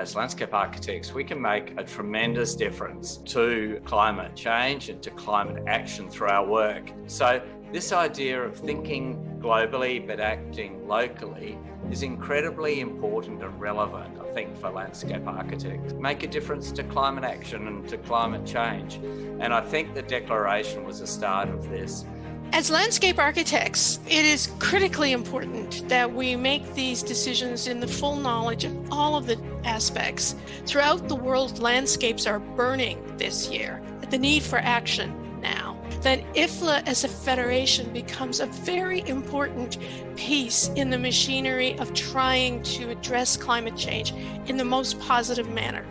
as landscape architects, we can make a tremendous difference to climate change and to climate action through our work. So this idea of thinking globally but acting locally is incredibly important and relevant, I think, for landscape architects. Make a difference to climate action and to climate change. And I think the declaration was the start of this. As landscape architects, it is critically important that we make these decisions in the full knowledge of all of the aspects. Throughout the world, landscapes are burning this year. The need for action now. Then IFLA as a federation becomes a very important piece in the machinery of trying to address climate change in the most positive manner.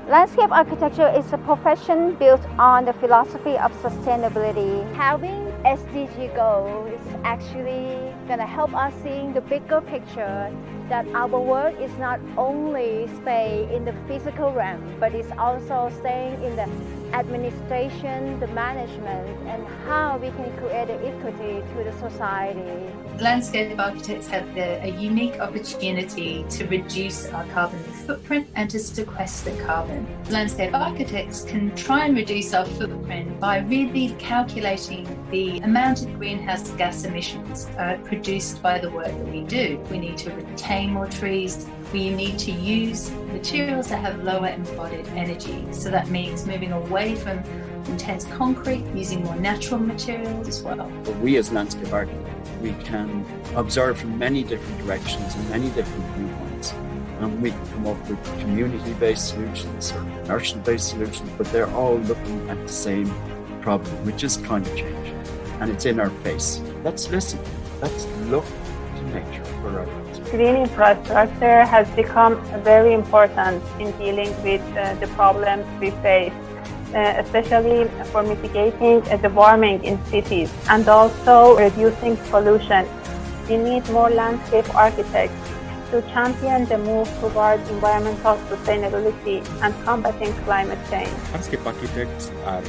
Landscape architecture is a profession built on the philosophy of sustainability. Having SDG goals is actually going to help us seeing the bigger picture that our work is not only stay in the physical realm, but it's also staying in the administration, the management, and how we can create the equity to the society. Landscape architects have a unique opportunity to reduce our carbon footprint and to sequester carbon. Landscape architects can try and reduce our footprint by really calculating the amount of greenhouse gas emissions produced by the work that we do. We need to retain more trees. We need to use materials that have lower embodied energy. So that means moving away from intense concrete, using more natural materials as well. But we as landscape architects, we can observe from many different directions and many different viewpoints. And we can come up with community-based solutions or commercial-based solutions, but they're all looking at the same problem, which is climate change. And it's in our face. Let's listen. Let's look to nature for our answers. Green infrastructure has become very important in dealing with the problems we face, especially for mitigating the warming in cities and also reducing pollution. We need more landscape architects to champion the move towards environmental sustainability and combating climate change. Landscape architects are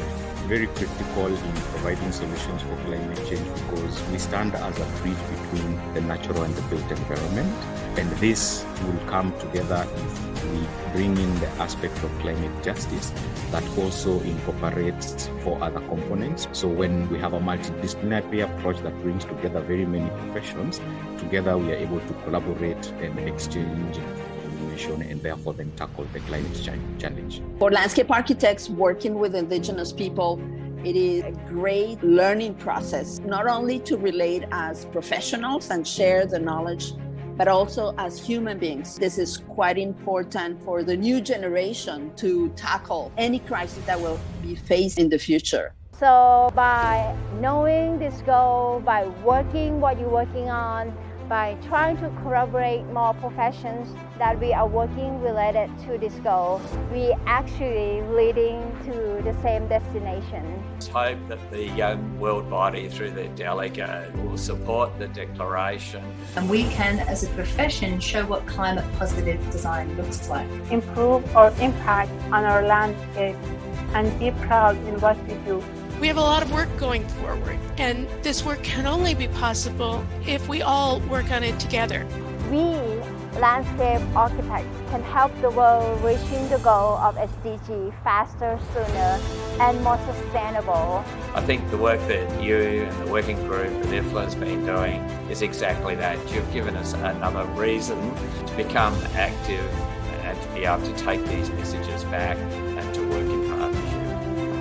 very critical in providing solutions for climate change because we stand as a bridge between the natural and the built environment, and this will come together if we bring in the aspect of climate justice that also incorporates four other components. So when we have a multidisciplinary approach that brings together very many professions, together we are able to collaborate and exchange information and therefore then tackle the climate change challenge. For landscape architects working with Indigenous people, it is a great learning process, not only to relate as professionals and share the knowledge, but also as human beings. This is quite important for the new generation to tackle any crisis that will be faced in the future. So by knowing this goal, by working what you're working on, by trying to corroborate more professions that we are working related to this goal, we actually leading to the same destination. Let's hope that the world body through their delegate will support the declaration. And we can, as a profession, show what climate positive design looks like. Improve our impact on our landscape and be proud in what we do. We have a lot of work going forward, and this work can only be possible if we all work on it together. We, landscape architects, can help the world reaching the goal of SDG faster, sooner, and more sustainable. I think the work that you and the working group at IFLA has been doing is exactly that. You've given us another reason to become active and to be able to take these messages back and to work in partnership.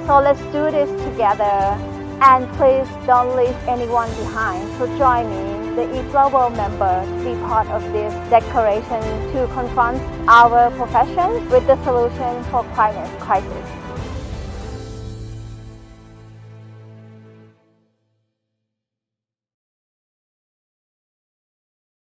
So let's do this together, and please don't leave anyone behind. So join me, the IFLA World member, to be part of this declaration to confront our profession with the solution for climate crisis.